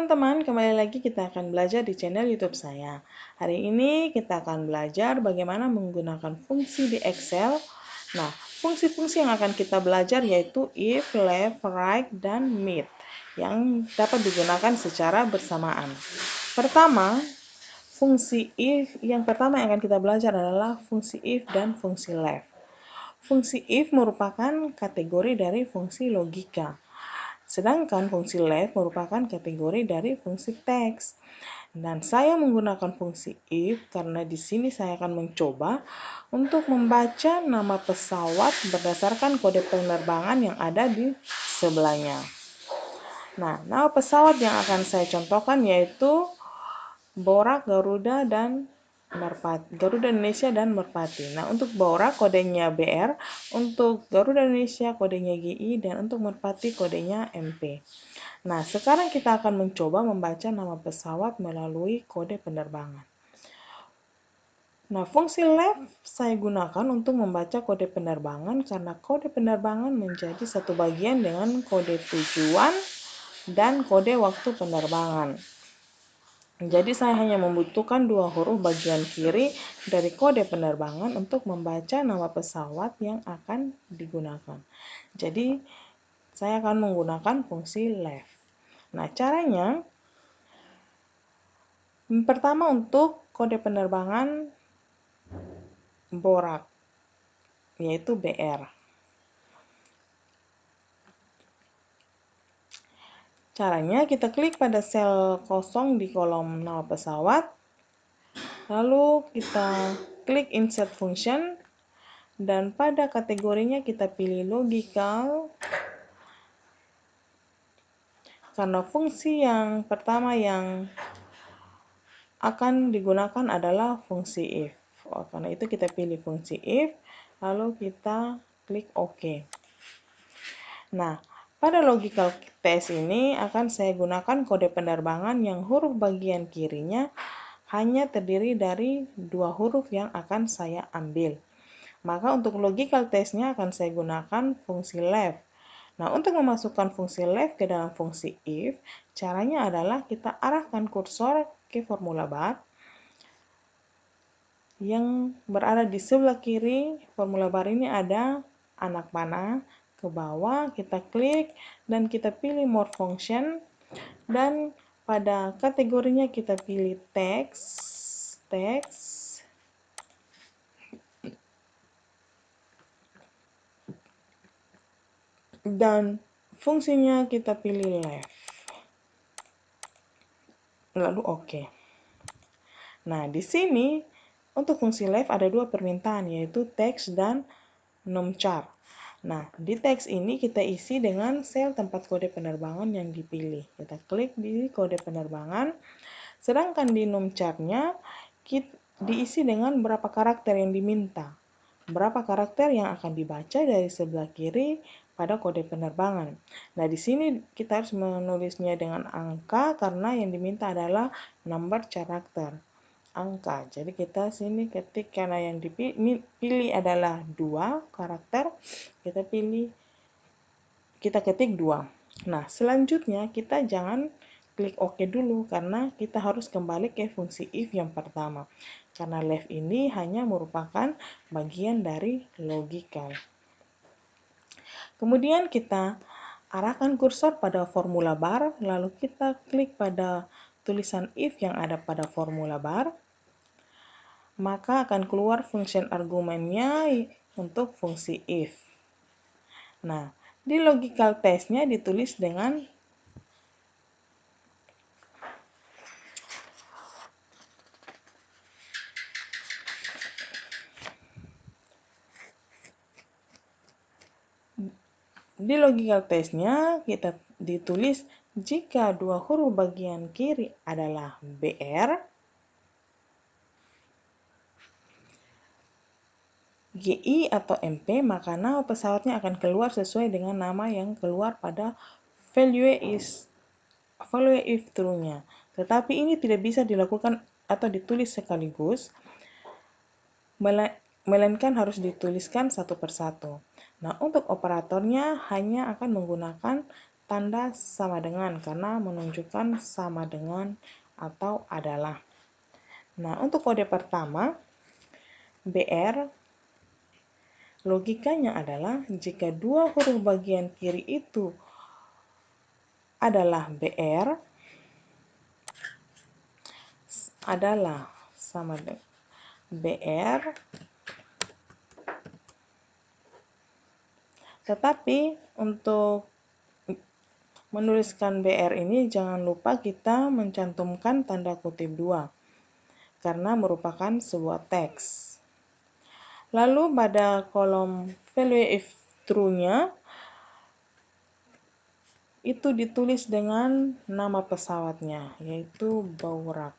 teman-teman, kembali lagi kita akan belajar di channel YouTube saya. Hari ini kita akan belajar bagaimana menggunakan fungsi di Excel. Nah, fungsi-fungsi yang akan kita belajar yaitu if, left, right, dan mid yang dapat digunakan secara bersamaan. Pertama, fungsi if yang pertama yang akan kita belajar adalah fungsi if dan fungsi left. Fungsi if merupakan kategori dari fungsi logika. Sedangkan fungsi left merupakan kategori dari fungsi teks. Dan saya menggunakan fungsi if karena di sini saya akan mencoba untuk membaca nama pesawat berdasarkan kode penerbangan yang ada di sebelahnya. Nah, nama pesawat yang akan saya contohkan yaitu Borak, Garuda, dan Garuda Indonesia dan Merpati. Nah, untuk Borak kodenya BR, untuk Garuda Indonesia kodenya GI, dan untuk Merpati kodenya MP. Nah, sekarang kita akan mencoba membaca nama pesawat melalui kode penerbangan. Nah, fungsi left saya gunakan untuk membaca kode penerbangan karena kode penerbangan menjadi satu bagian dengan kode tujuan dan kode waktu penerbangan. Jadi saya hanya membutuhkan dua huruf bagian kiri dari kode penerbangan untuk membaca nama pesawat yang akan digunakan. Jadi saya akan menggunakan fungsi left. Nah, caranya pertama untuk kode penerbangan Borak, yaitu BR. Caranya kita klik pada sel kosong di kolom nama pesawat, lalu kita klik insert function, dan pada kategorinya kita pilih logical, karena fungsi yang pertama yang akan digunakan adalah fungsi if. Karena itu kita pilih fungsi if, lalu kita klik OK. Nah, pada logical test ini akan saya gunakan kode penerbangan yang huruf bagian kirinya hanya terdiri dari dua huruf yang akan saya ambil. Maka untuk logical testnya akan saya gunakan fungsi left. Nah, untuk memasukkan fungsi left ke dalam fungsi if, caranya adalah kita arahkan kursor ke formula bar yang berada di sebelah kiri. Formula bar ini ada anak panah. Ke bawah kita klik dan kita pilih more function, dan pada kategorinya kita pilih text, dan fungsinya kita pilih left, lalu OK. Nah, di sini untuk fungsi left ada dua permintaan, yaitu text dan numchar. Nah, di teks ini kita isi dengan sel tempat kode penerbangan yang dipilih. Kita klik di kode penerbangan, sedangkan di numchar-nya diisi dengan berapa karakter yang diminta. Berapa karakter yang akan dibaca dari sebelah kiri pada kode penerbangan. Nah, di sini kita harus menulisnya dengan angka karena yang diminta adalah number karakter. Angka. Jadi kita sini ketik karena yang dipilih adalah 2 karakter, kita ketik 2. Nah, selanjutnya kita jangan klik OK dulu karena kita harus kembali ke fungsi if yang pertama. Karena left ini hanya merupakan bagian dari logical. Kemudian kita arahkan kursor pada formula bar, lalu kita klik pada tulisan if yang ada pada formula bar. Maka akan keluar fungsi argumennya untuk fungsi if. Nah, di logical testnya ditulis dengan kita ditulis jika dua huruf bagian kiri adalah BR, GI atau MP, maka nama pesawatnya akan keluar sesuai dengan nama yang keluar pada value if true-nya. Tetapi ini tidak bisa dilakukan atau ditulis sekaligus, melainkan harus dituliskan satu persatu. Nah, untuk operatornya hanya akan menggunakan tanda sama dengan karena menunjukkan sama dengan atau adalah. Nah, untuk kode pertama, BR, logikanya adalah jika dua huruf bagian kiri itu adalah BR, adalah sama dengan BR, tetapi untuk menuliskan BR ini jangan lupa kita mencantumkan tanda kutip 2 karena merupakan sebuah teks. Lalu pada kolom value if true-nya itu ditulis dengan nama pesawatnya, yaitu Baurak.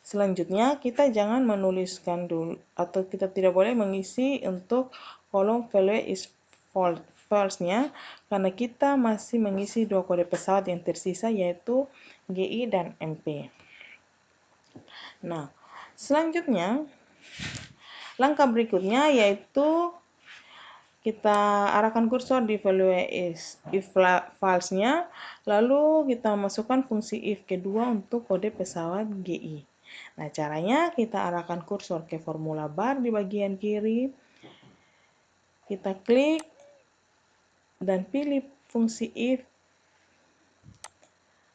Selanjutnya kita jangan menuliskan dulu atau kita tidak boleh mengisi untuk kolom value is false-nya karena kita masih mengisi dua kode pesawat yang tersisa yaitu GI dan MP. Nah, selanjutnya langkah berikutnya yaitu kita arahkan kursor di value is if false-nya, lalu kita masukkan fungsi if kedua untuk kode pesawat GI. Nah, caranya kita arahkan kursor ke formula bar di bagian kiri, kita klik dan pilih fungsi if,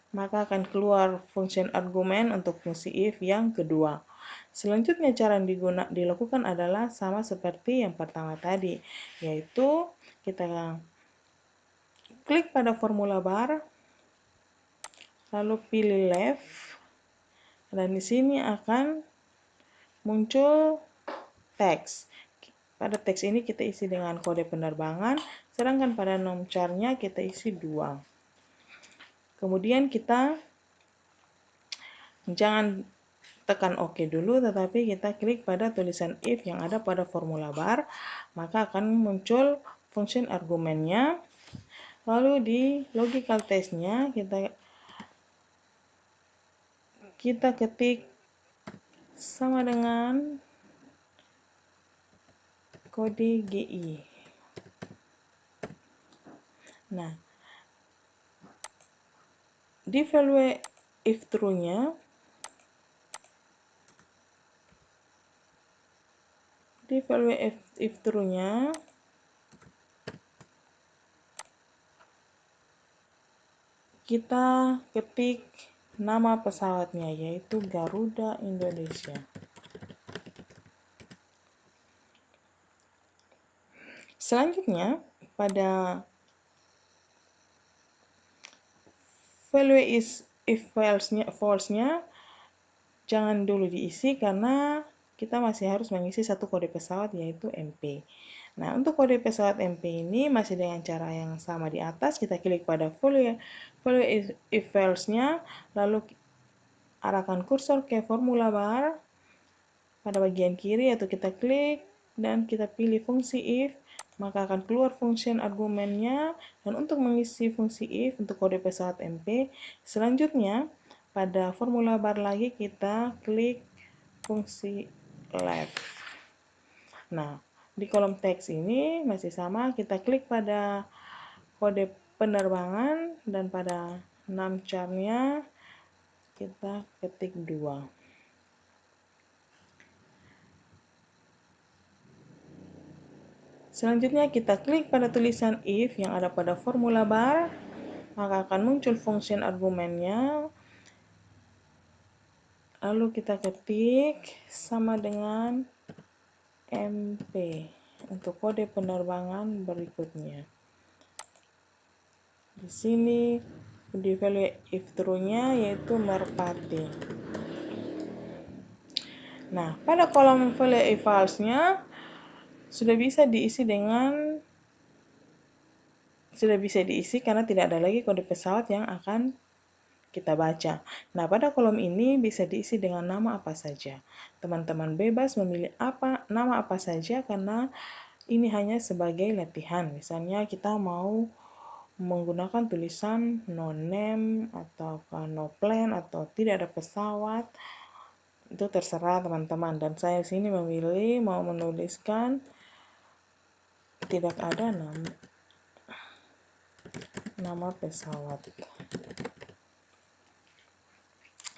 maka akan keluar function argumen untuk fungsi if yang kedua. Selanjutnya cara yang dilakukan adalah sama seperti yang pertama tadi, yaitu kita klik pada formula bar, lalu pilih left, dan di sini akan muncul teks. Pada teks ini kita isi dengan kode penerbangan, sedangkan pada nomcarnya kita isi 2. Kemudian kita jangan tekan OK dulu, tetapi kita klik pada tulisan if yang ada pada formula bar, maka akan muncul function argumennya. Lalu di logical test-nya kita ketik sama dengan kode GI. Nah, di value if true-nya, kita ketik nama pesawatnya yaitu Garuda Indonesia. Selanjutnya pada value is if false-nya jangan dulu diisi karena kita masih harus mengisi satu kode pesawat yaitu MP. Nah, untuk kode pesawat MP ini masih dengan cara yang sama di atas, kita klik pada value if false-nya, lalu arahkan kursor ke formula bar pada bagian kiri atau kita klik dan kita pilih fungsi if, maka akan keluar function argumennya. Dan untuk mengisi fungsi if untuk kode pesawat MP, selanjutnya pada formula bar lagi kita klik fungsi left. Nah, di kolom teks ini masih sama, kita klik pada kode penerbangan dan pada numcar-nya kita ketik 2. Selanjutnya kita klik pada tulisan if yang ada pada formula bar, maka akan muncul function argumennya. Lalu kita ketik sama dengan MP untuk kode penerbangan berikutnya. Di sini di value if true-nya yaitu Merpati. Nah, pada kolom value if false-nya sudah bisa diisi karena tidak ada lagi kode pesawat yang akan kita baca. Nah, pada kolom ini bisa diisi dengan nama apa saja. Teman-teman bebas memilih nama apa saja karena ini hanya sebagai latihan. Misalnya kita mau menggunakan tulisan no name atau no plan atau tidak ada pesawat, itu terserah teman-teman. Dan saya sini memilih mau menuliskan tidak ada nama. nama pesawat.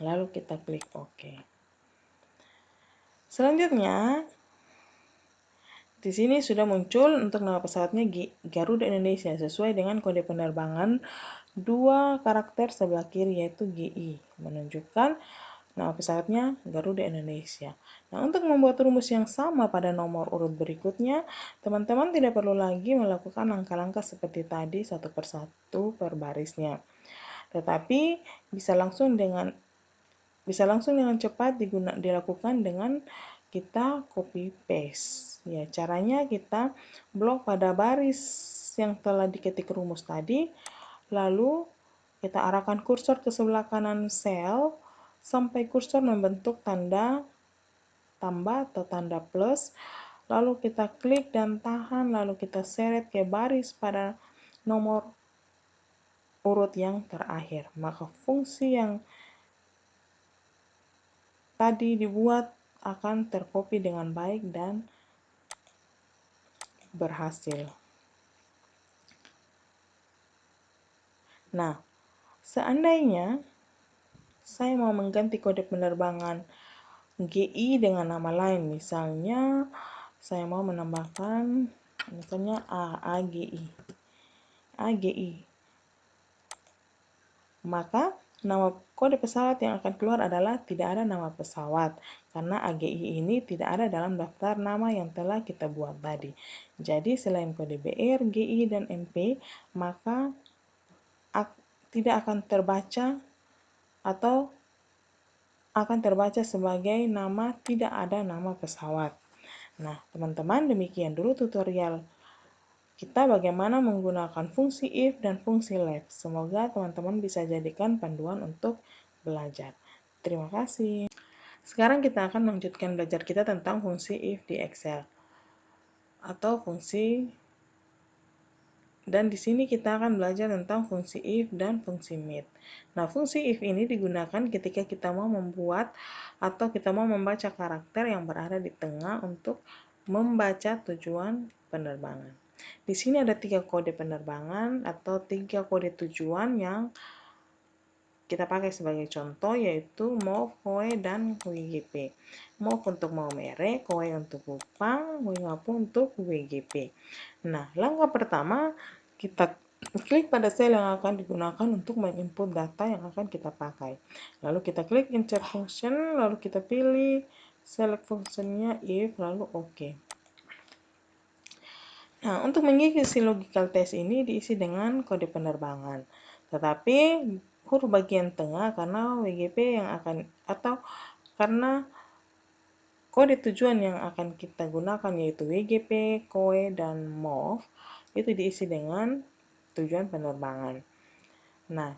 Lalu kita klik OK. Selanjutnya, di sini sudah muncul untuk nama pesawatnya Garuda Indonesia sesuai dengan kode penerbangan 2 karakter sebelah kiri yaitu GI, menunjukkan nama pesawatnya Garuda Indonesia. Nah, untuk membuat rumus yang sama pada nomor urut berikutnya, teman-teman tidak perlu lagi melakukan langkah-langkah seperti tadi satu persatu per barisnya. Tetapi bisa langsung dengan cepat dilakukan dengan kita copy paste. Ya, caranya kita blok pada baris yang telah diketik rumus tadi, lalu kita arahkan kursor ke sebelah kanan sel sampai kursor membentuk tanda tambah atau tanda plus, lalu kita klik dan tahan, lalu kita seret ke baris pada nomor urut yang terakhir. Maka fungsi yang tadi dibuat akan tercopy dengan baik dan berhasil. Nah, seandainya saya mau mengganti kode penerbangan GI dengan nama lain, misalnya saya mau menambahkan misalnya AGI, maka nama kode pesawat yang akan keluar adalah tidak ada nama pesawat, karena AGI ini tidak ada dalam daftar nama yang telah kita buat tadi. Jadi selain kode BR, GI, dan MP, maka tidak akan terbaca atau akan terbaca sebagai nama tidak ada nama pesawat. Nah, teman-teman, demikian dulu tutorial kita bagaimana menggunakan fungsi if dan fungsi left. Semoga teman-teman bisa jadikan panduan untuk belajar. Terima kasih. Sekarang kita akan melanjutkan belajar kita tentang fungsi if di Excel atau fungsi, dan di sini kita akan belajar tentang fungsi if dan fungsi meet. Nah, fungsi if ini digunakan ketika kita mau membuat atau kita mau membaca karakter yang berada di tengah untuk membaca tujuan penerbangan. Di sini ada 3 kode penerbangan atau 3 kode tujuan yang kita pakai sebagai contoh, yaitu MOV, KOE, dan WGP. MOV untuk Maumere, KOE untuk Kupang, WGP untuk WGP. Nah, langkah pertama kita klik pada sel yang akan digunakan untuk menginput data yang akan kita pakai. Lalu kita klik insert function, lalu kita pilih select functionnya if, lalu OK. Nah, untuk mengisi logical test ini diisi dengan kode penerbangan. Tetapi huruf bagian tengah karena WGP yang akan atau karena kode tujuan yang akan kita gunakan yaitu WGP, KOE, dan MOV itu diisi dengan tujuan penerbangan. Nah,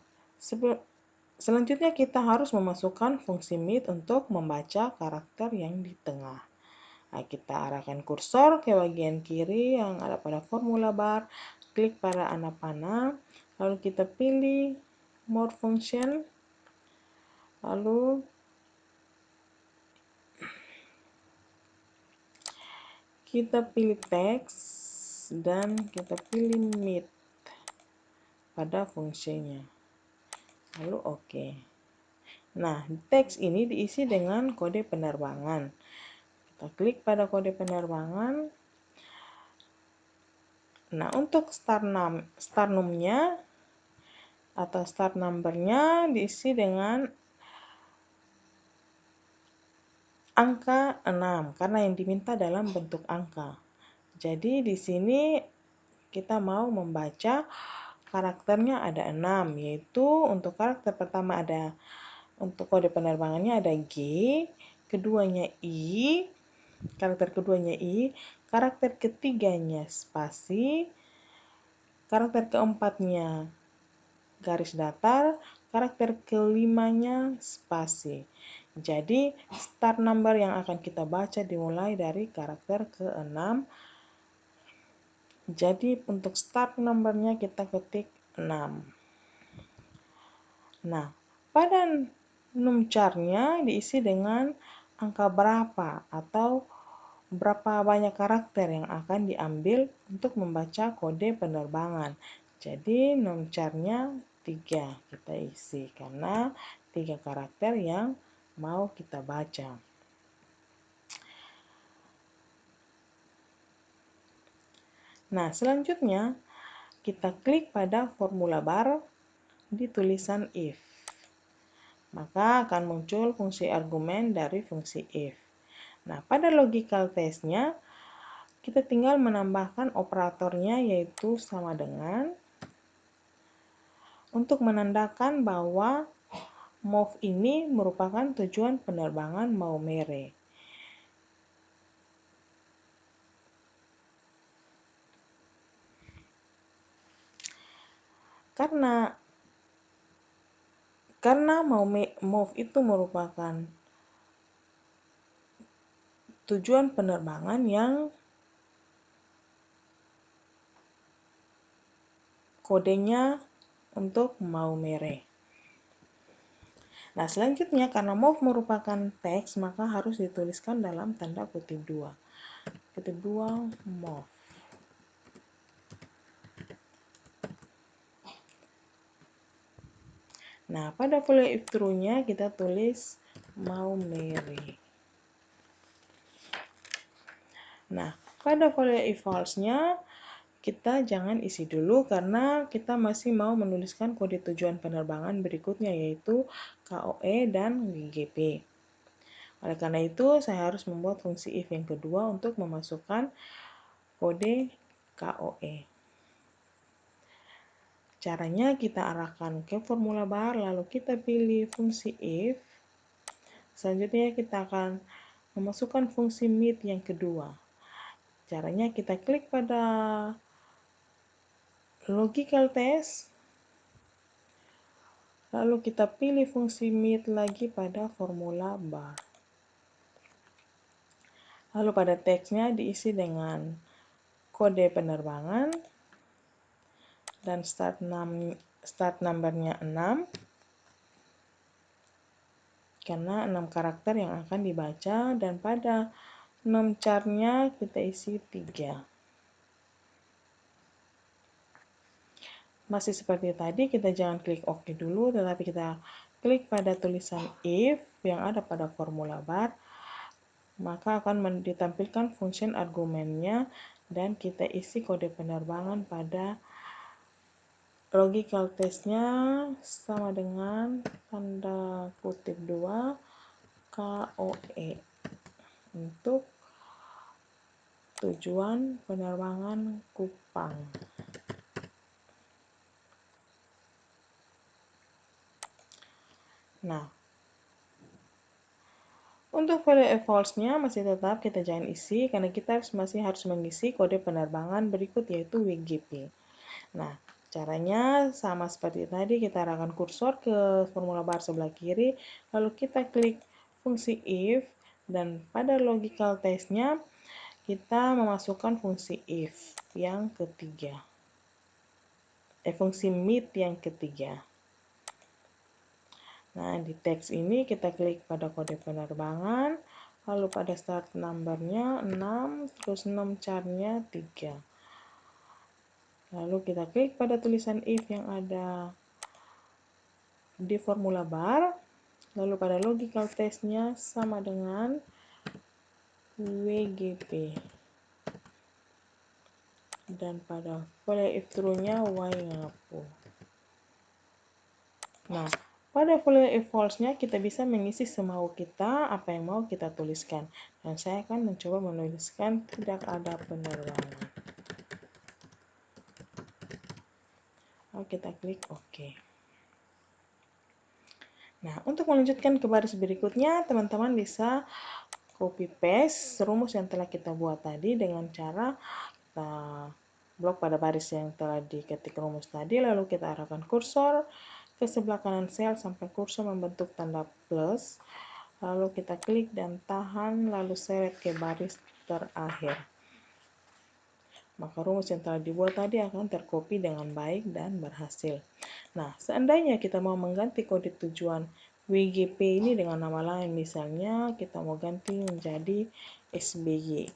selanjutnya kita harus memasukkan fungsi meet untuk membaca karakter yang di tengah. Nah, kita arahkan kursor ke bagian kiri yang ada pada formula bar, klik pada anak panah, lalu kita pilih more function, lalu kita pilih text dan kita pilih meet pada fungsinya, lalu OK. Nah, teks ini diisi dengan kode penerbangan. Kita klik pada kode penerbangan. Nah, untuk start num-nya atau start number-nya diisi dengan angka 6 karena yang diminta dalam bentuk angka. Jadi di sini kita mau membaca karakternya ada 6, yaitu untuk karakter pertama ada, untuk kode penerbangannya ada G, keduanya I, karakter keduanya I, karakter ketiganya spasi, karakter keempatnya garis datar, karakter kelimanya spasi. Jadi start number yang akan kita baca dimulai dari karakter ke-6. Jadi untuk start numbernya kita ketik 6. Nah, pada numchar-nya diisi dengan angka berapa atau berapa banyak karakter yang akan diambil untuk membaca kode penerbangan. Jadi nomcarnya 3 kita isi karena 3 karakter yang mau kita baca. Nah, selanjutnya kita klik pada formula bar di tulisan if. Maka akan muncul fungsi argumen dari fungsi if. Nah, pada logical testnya kita tinggal menambahkan operatornya yaitu sama dengan untuk menandakan bahwa move ini merupakan tujuan penerbangan Maumere. Karena move itu merupakan tujuan penerbangan yang kodenya untuk Maumere. Nah, selanjutnya karena move merupakan teks, maka harus dituliskan dalam tanda kutip 2. Kutip 2 move. Nah, pada follow if true-nya kita tulis Maumere. Nah, pada follow if false-nya kita jangan isi dulu karena kita masih mau menuliskan kode tujuan penerbangan berikutnya yaitu KOE dan WGP. Oleh karena itu, saya harus membuat fungsi if yang kedua untuk memasukkan kode KOE. Caranya kita arahkan ke formula bar, lalu kita pilih fungsi if. Selanjutnya kita akan memasukkan fungsi meet yang kedua. Caranya kita klik pada logical test, lalu kita pilih fungsi meet lagi pada formula bar. Lalu pada teksnya diisi dengan kode penerbangan dan start number-nya 6 karena 6 karakter yang akan dibaca, dan pada nomcar-nya kita isi 3. Masih seperti tadi, kita jangan klik OK dulu, tetapi kita klik pada tulisan if yang ada pada formula bar, maka akan ditampilkan function argumennya dan kita isi kode penerbangan pada logical testnya sama dengan tanda kutip 2 KOE untuk tujuan penerbangan Kupang. Nah, untuk value false-nya masih tetap kita jangan isi karena kita masih harus mengisi kode penerbangan berikut yaitu WGP. Nah, caranya sama seperti tadi, kita arahkan kursor ke formula bar sebelah kiri, lalu kita klik fungsi if, dan pada logical test-nya kita memasukkan fungsi if yang ketiga. Fungsi meet yang ketiga. Nah, di teks ini kita klik pada kode penerbangan, lalu pada start number-nya 6, terus nomcar-nya 3. Lalu kita klik pada tulisan if yang ada di formula bar, lalu pada logical test-nya sama dengan WGP. Dan pada follow if true-nya Y ngapu. Nah, pada follow if false-nya kita bisa mengisi semau kita apa yang mau kita tuliskan. Dan saya akan mencoba menuliskan tidak ada penerbangan. Lalu kita klik OK. Nah, untuk melanjutkan ke baris berikutnya, teman-teman bisa copy paste rumus yang telah kita buat tadi dengan cara kita blok pada baris yang telah diketik rumus tadi, lalu kita arahkan kursor ke sebelah kanan sel sampai kursor membentuk tanda plus, lalu kita klik dan tahan, lalu seret ke baris terakhir. Maka rumus yang telah dibuat tadi akan tercopy dengan baik dan berhasil. Nah, seandainya kita mau mengganti kode tujuan WGP ini dengan nama lain, misalnya kita mau ganti menjadi SBY.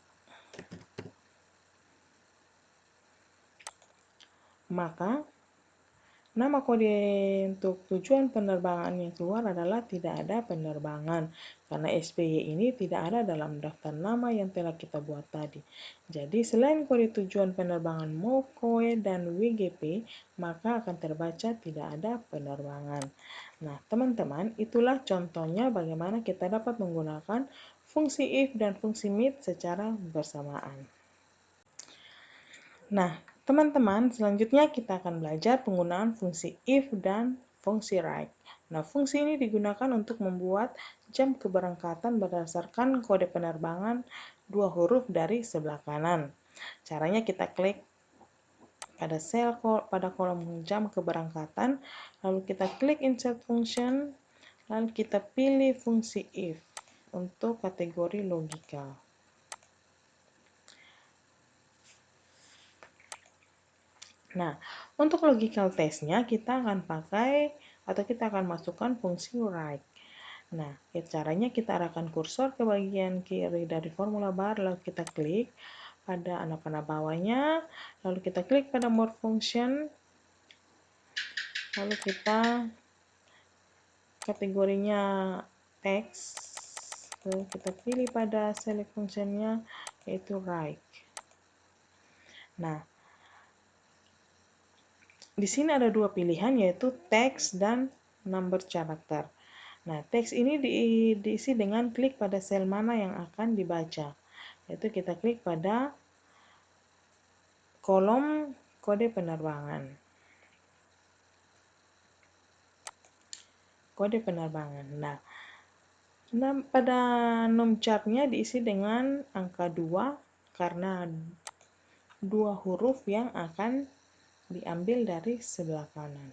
Maka Nama kode untuk tujuan penerbangan yang keluar adalah tidak ada penerbangan, karena SPY ini tidak ada dalam daftar nama yang telah kita buat tadi. Jadi selain kode tujuan penerbangan MOKOE dan WGP, maka akan terbaca tidak ada penerbangan. Nah, teman-teman, itulah contohnya bagaimana kita dapat menggunakan fungsi if dan fungsi meet secara bersamaan. Nah, teman-teman, selanjutnya kita akan belajar penggunaan fungsi if dan fungsi right. Nah, fungsi ini digunakan untuk membuat jam keberangkatan berdasarkan kode penerbangan 2 huruf dari sebelah kanan. Caranya kita klik pada pada kolom jam keberangkatan, lalu kita klik insert function, lalu kita pilih fungsi if untuk kategori logikal. Nah, untuk logical testnya kita akan pakai atau kita akan masukkan fungsi right. Nah, caranya kita arahkan kursor ke bagian kiri dari formula bar, lalu kita klik pada anak panah bawahnya, lalu kita klik pada more function, lalu kita kategorinya text, lalu kita pilih pada select functionnya yaitu right. Nah, di sini ada dua pilihan yaitu text dan number character. Nah, teks ini diisi dengan klik pada sel mana yang akan dibaca. Yaitu kita klik pada kolom kode penerbangan. Kode penerbangan. Nah, pada nom chartnya diisi dengan angka 2 karena 2 huruf yang akan diambil dari sebelah kanan.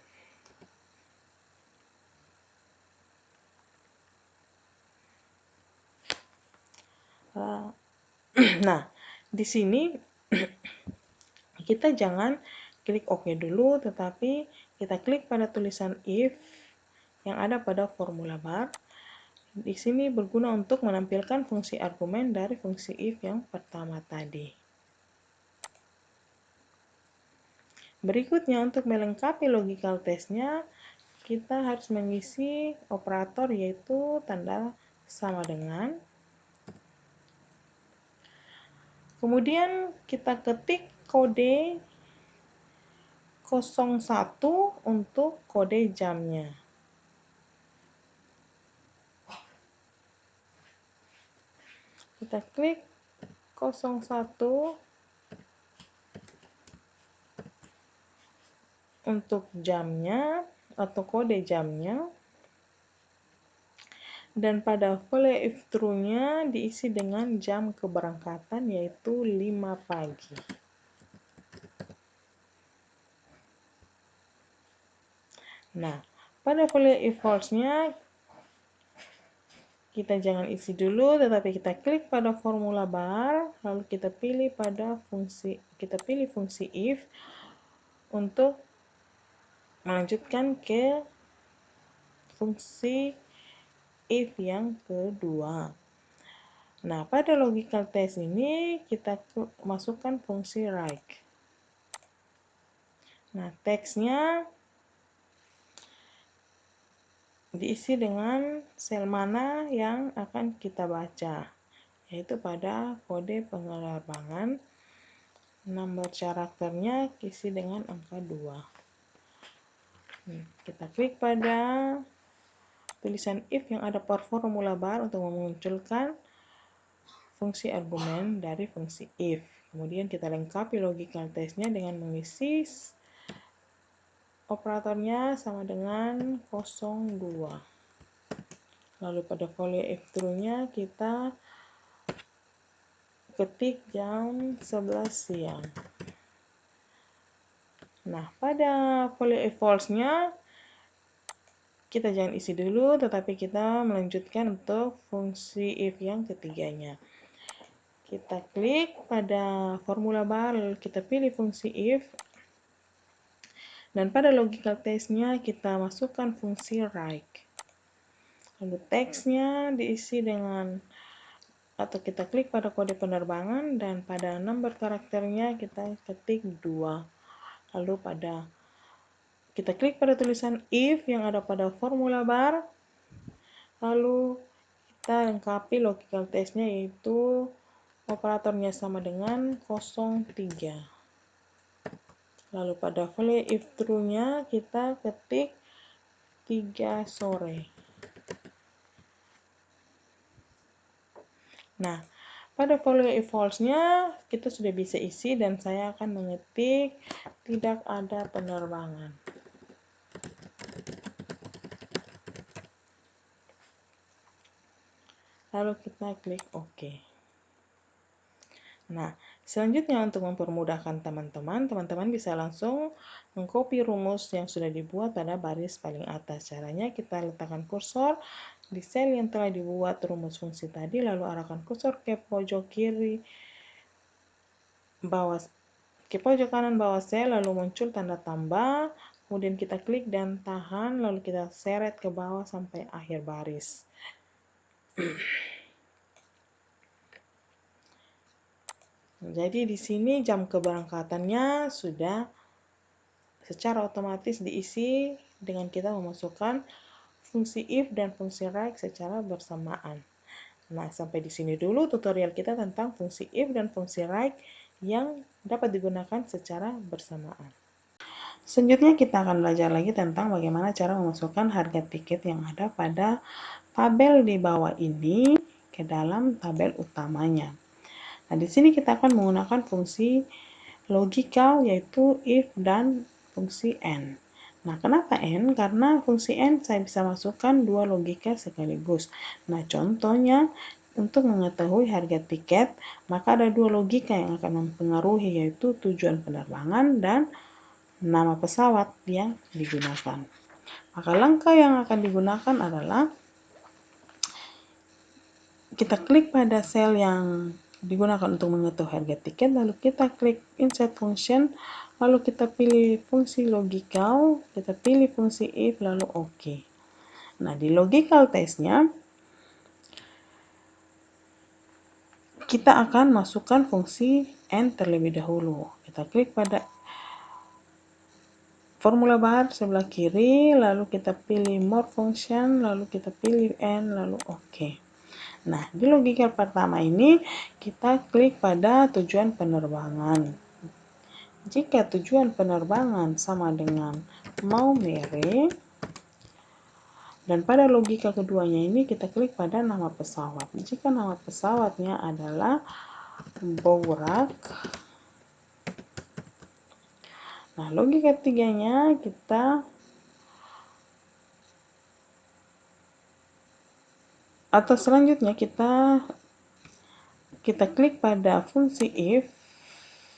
Nah, di sini kita jangan klik OK dulu, tetapi kita klik pada tulisan if yang ada pada formula bar. Di sini berguna untuk menampilkan fungsi argumen dari fungsi if yang pertama tadi. Berikutnya, untuk melengkapi logical testnya, kita harus mengisi operator yaitu tanda sama dengan. Kemudian kita ketik kode 01 untuk kode jamnya. Kita klik 01 untuk jamnya atau kode jamnya. Dan pada follow if true-nya diisi dengan jam keberangkatan yaitu 5 pagi. Nah, pada follow if false-nya kita jangan isi dulu, tetapi kita klik pada formula bar, lalu kita pilih fungsi if untuk melanjutkan ke fungsi if yang kedua. Nah, pada logical test ini kita masukkan fungsi right. Nah, teksnya diisi dengan sel mana yang akan kita baca, yaitu pada kode penerbangan. Nomor karakternya isi dengan angka 2. Kita klik pada tulisan if yang ada pada formula bar untuk memunculkan fungsi argumen dari fungsi if. Kemudian kita lengkapi logical testnya dengan mengisi operatornya sama dengan 02. Lalu pada follow if true-nya kita ketik jam 11 siang. Nah, pada follow if false-nya kita jangan isi dulu, tetapi kita melanjutkan untuk fungsi if yang ketiganya. Kita klik pada formula bar, lalu kita pilih fungsi if. Dan pada logical test-nya kita masukkan fungsi right. Lalu teksnya diisi dengan atau kita klik pada kode penerbangan dan pada nomor karakternya kita ketik 2. Lalu kita klik pada tulisan if yang ada pada formula bar, lalu kita lengkapi logical testnya, yaitu operatornya sama dengan 03. Lalu pada value if true-nya kita ketik 3 sore. Nah, pada value if false-nya kita sudah bisa isi dan saya akan mengetik tidak ada penerbangan. Lalu kita klik OK. Nah, selanjutnya untuk mempermudahkan teman-teman bisa langsung mengcopy rumus yang sudah dibuat pada baris paling atas. Caranya kita letakkan kursor di sel yang telah dibuat rumus fungsi tadi, lalu arahkan kursor ke pojok kanan bawah sel, lalu muncul tanda tambah, kemudian kita klik dan tahan, lalu kita seret ke bawah sampai akhir baris. Jadi di sini jam keberangkatannya sudah secara otomatis diisi dengan kita memasukkan fungsi if dan fungsi like secara bersamaan. Nah, sampai di sini dulu tutorial kita tentang fungsi if dan fungsi like yang dapat digunakan secara bersamaan. Selanjutnya kita akan belajar lagi tentang bagaimana cara memasukkan harga tiket yang ada pada tabel di bawah ini ke dalam tabel utamanya. Nah, di sini kita akan menggunakan fungsi logical, yaitu if dan fungsi and. Nah, kenapa and? Karena fungsi and saya bisa masukkan dua logika sekaligus. Nah, contohnya untuk mengetahui harga tiket, maka ada dua logika yang akan mempengaruhi, yaitu tujuan penerbangan dan nama pesawat yang digunakan. Maka langkah yang akan digunakan adalah kita klik pada sel yang digunakan untuk mengetahui harga tiket, lalu kita klik insert function, lalu kita pilih fungsi logical, kita pilih fungsi if, lalu OK. Nah, di logical testnya kita akan masukkan fungsi and terlebih dahulu. Kita klik pada formula bar sebelah kiri, lalu kita pilih more function, lalu kita pilih and, lalu OK. Nah, di logika pertama ini kita klik pada tujuan penerbangan. Jika tujuan penerbangan sama dengan Maumere, dan pada logika keduanya ini kita klik pada nama pesawat. Jika nama pesawatnya adalah Bouraq, nah logika ketiganya kita atau selanjutnya kita klik pada fungsi if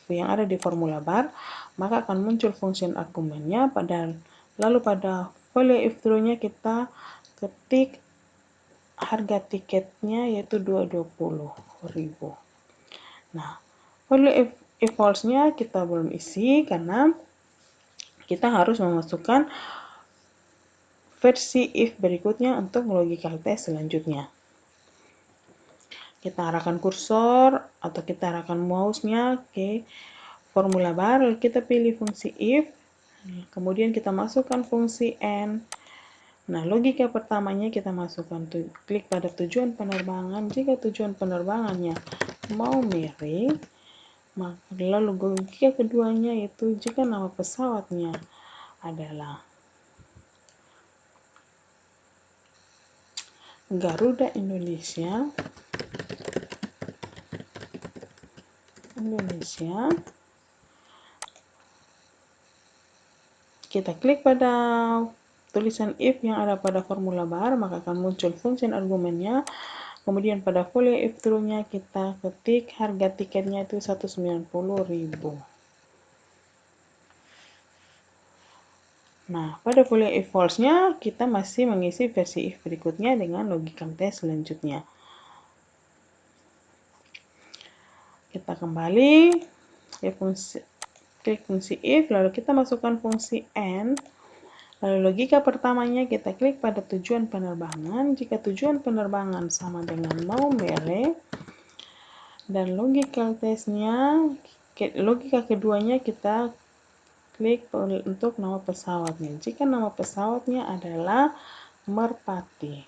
yang ada di formula bar, maka akan muncul fungsi argumennya. Lalu pada value if true-nya kita ketik harga tiketnya, yaitu 220.000. Nah, value if false-nya kita belum isi karena kita harus memasukkan versi if berikutnya untuk logical test selanjutnya. Kita arahkan kursor atau kita arahkan mouse-nya ke formula bar, lalu kita pilih fungsi if, kemudian kita masukkan fungsi and. Nah, logika pertamanya kita masukkan klik pada tujuan penerbangan. Jika tujuan penerbangannya Maumere, maka lalu logika keduanya yaitu jika nama pesawatnya adalah Garuda Indonesia, kita klik pada tulisan if yang ada pada formula bar, maka akan muncul fungsi argumennya. Kemudian pada value if true-nya kita ketik harga tiketnya itu 190.000. Nah, pada value if false-nya kita masih mengisi versi if berikutnya dengan logical test selanjutnya. Kita kembali klik fungsi if, lalu kita masukkan fungsi and. Lalu logika pertamanya kita klik pada tujuan penerbangan. Jika tujuan penerbangan sama dengan Maumere, dan logika testnya, logika keduanya kita klik untuk nama pesawatnya. Jika nama pesawatnya adalah merpati.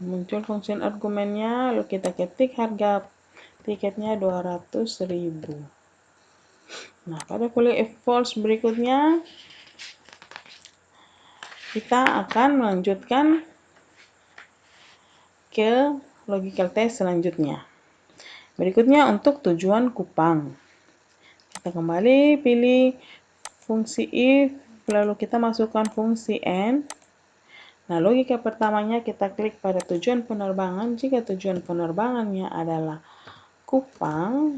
Muncul fungsi argumennya, lalu kita ketik harga tiketnya 200.000. Nah, pada folio if false berikutnya, kita akan melanjutkan ke logical test selanjutnya. Berikutnya untuk tujuan Kupang. Kita kembali pilih fungsi if, lalu kita masukkan fungsi and. Nah, logika pertamanya kita klik pada tujuan penerbangan. Jika tujuan penerbangannya adalah Kupang,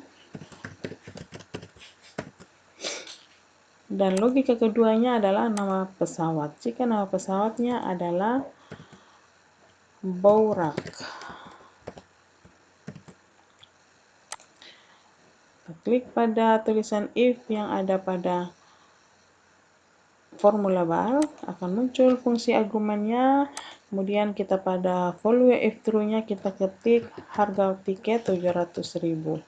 dan logika keduanya adalah nama pesawat. Jika nama pesawatnya adalah Boeing. Klik pada tulisan if yang ada pada formula bar, akan muncul fungsi argumennya. Kemudian kita pada folio if true-nya kita ketik harga tiket 700.000.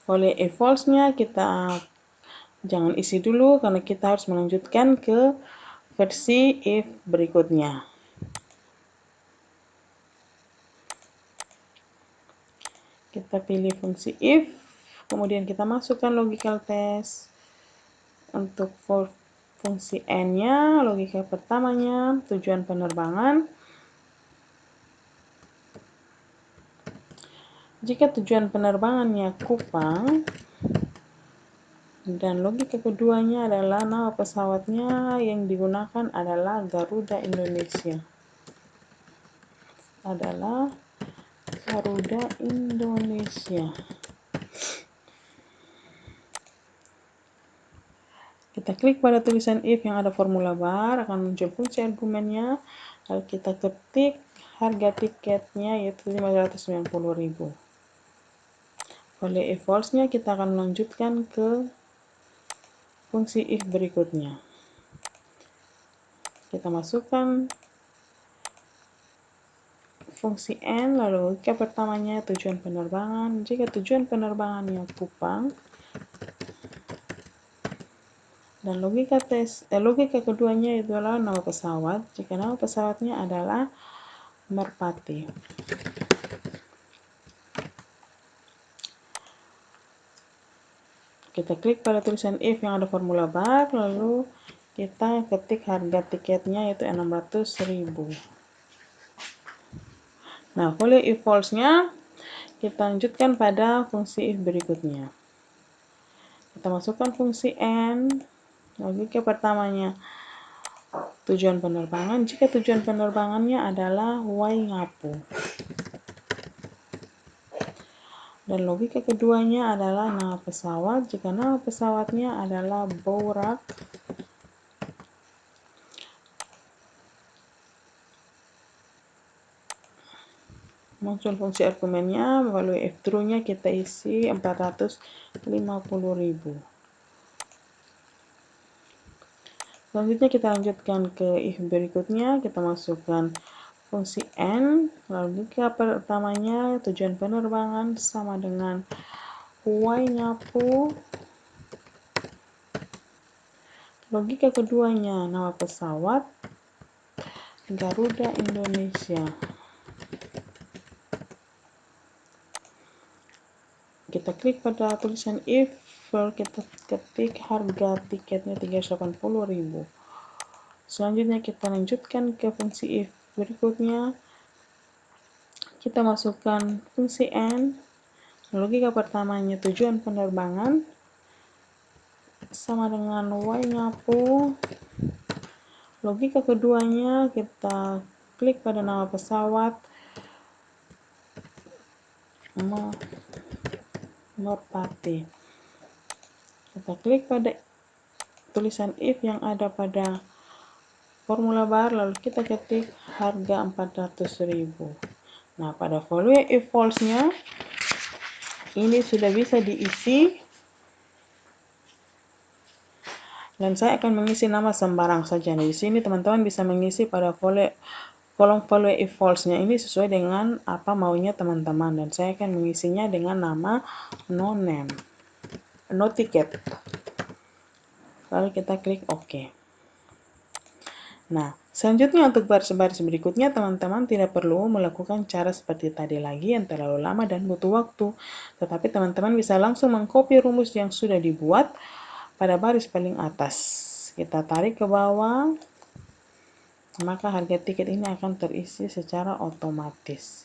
Folio if false-nya kita jangan isi dulu karena kita harus melanjutkan ke versi if berikutnya. Kita pilih fungsi if, kemudian kita masukkan logical test. Untuk fungsi n-nya, logika pertamanya, tujuan penerbangan. Jika tujuan penerbangannya Kupang, dan logika keduanya adalah nama pesawatnya yang digunakan adalah Garuda Indonesia. Kita klik pada tulisan if yang ada formula bar, akan muncul fungsi argumennya, lalu kita ketik harga tiketnya yaitu 590.000. Folio if false-nya kita akan melanjutkan ke fungsi if berikutnya. Kita masukkan fungsi n, lalu logika pertamanya tujuan penerbangan. Jika tujuan penerbangannya Kupang, dan logika keduanya itu adalah nama pesawat. Jika nama pesawatnya adalah Merpati. Kita klik pada tulisan if yang ada formula bar, lalu kita ketik harga tiketnya yaitu 600.000. Nah, folio if false-nya kita lanjutkan pada fungsi if berikutnya. Kita masukkan fungsi n, logika pertamanya tujuan penerbangan. Jika tujuan penerbangannya adalah Waingapu, dan logika keduanya adalah nama pesawat. Jika nama pesawatnya adalah Boeing, muncul fungsi argumennya, melalui if true-nya kita isi 450.000. Selanjutnya kita lanjutkan ke if berikutnya, kita masukkan fungsi n, lalu logika pertamanya tujuan penerbangan sama dengan Waingapu, logika keduanya nama pesawat Garuda Indonesia. Kita klik pada tulisan if, lalu kita ketik harga tiketnya 380.000. Selanjutnya kita lanjutkan ke fungsi if berikutnya. Kita masukkan fungsi n, logika pertamanya tujuan penerbangan sama dengan Waingapu, logika keduanya kita klik pada nama pesawat Merpati. Kita klik pada tulisan if yang ada pada formula bar, lalu kita ketik harga 400.000. Nah, pada folio if false-nya ini sudah bisa diisi, dan saya akan mengisi nama sembarang saja. Nah, di sini teman-teman bisa mengisi pada folio kolom value if false-nya ini sesuai dengan apa maunya teman-teman, dan saya akan mengisinya dengan nama no name, no ticket. Lalu kita klik OK. Nah, selanjutnya untuk baris-baris berikutnya teman-teman tidak perlu melakukan cara seperti tadi lagi yang terlalu lama dan butuh waktu. Tetapi teman-teman bisa langsung mengcopy rumus yang sudah dibuat pada baris paling atas. Kita tarik ke bawah, maka harga tiket ini akan terisi secara otomatis.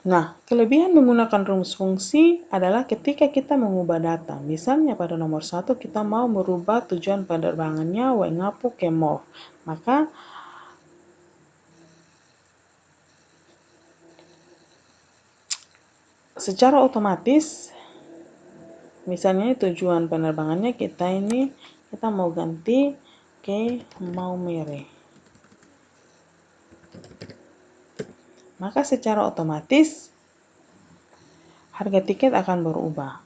Nah, kelebihan menggunakan rumus fungsi adalah ketika kita mengubah data. Misalnya pada nomor 1 kita mau merubah tujuan penerbangannya Waingapu ke Mauve. Maka secara otomatis, misalnya tujuan penerbangannya kita mau ganti ke Maumere. Maka secara otomatis harga tiket akan berubah.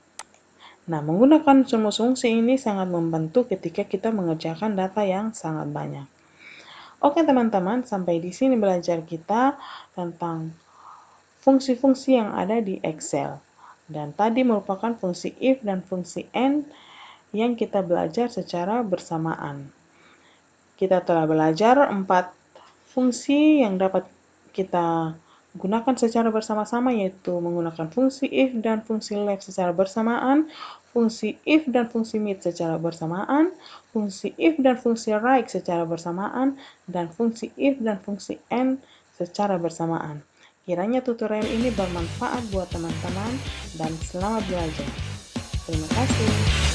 Nah, menggunakan rumus fungsi ini sangat membantu ketika kita mengerjakan data yang sangat banyak. Oke teman-teman, sampai di sini belajar kita tentang fungsi-fungsi yang ada di Excel. Dan tadi merupakan fungsi if dan fungsi and yang kita belajar secara bersamaan. Kita telah belajar 4 fungsi yang dapat kita gunakan secara bersama-sama, yaitu menggunakan fungsi if dan fungsi left secara bersamaan, fungsi if dan fungsi mid secara bersamaan, fungsi if dan fungsi right secara bersamaan, dan fungsi if dan fungsi and secara bersamaan. Kiranya tutorial ini bermanfaat buat teman-teman dan selamat belajar. Terima kasih.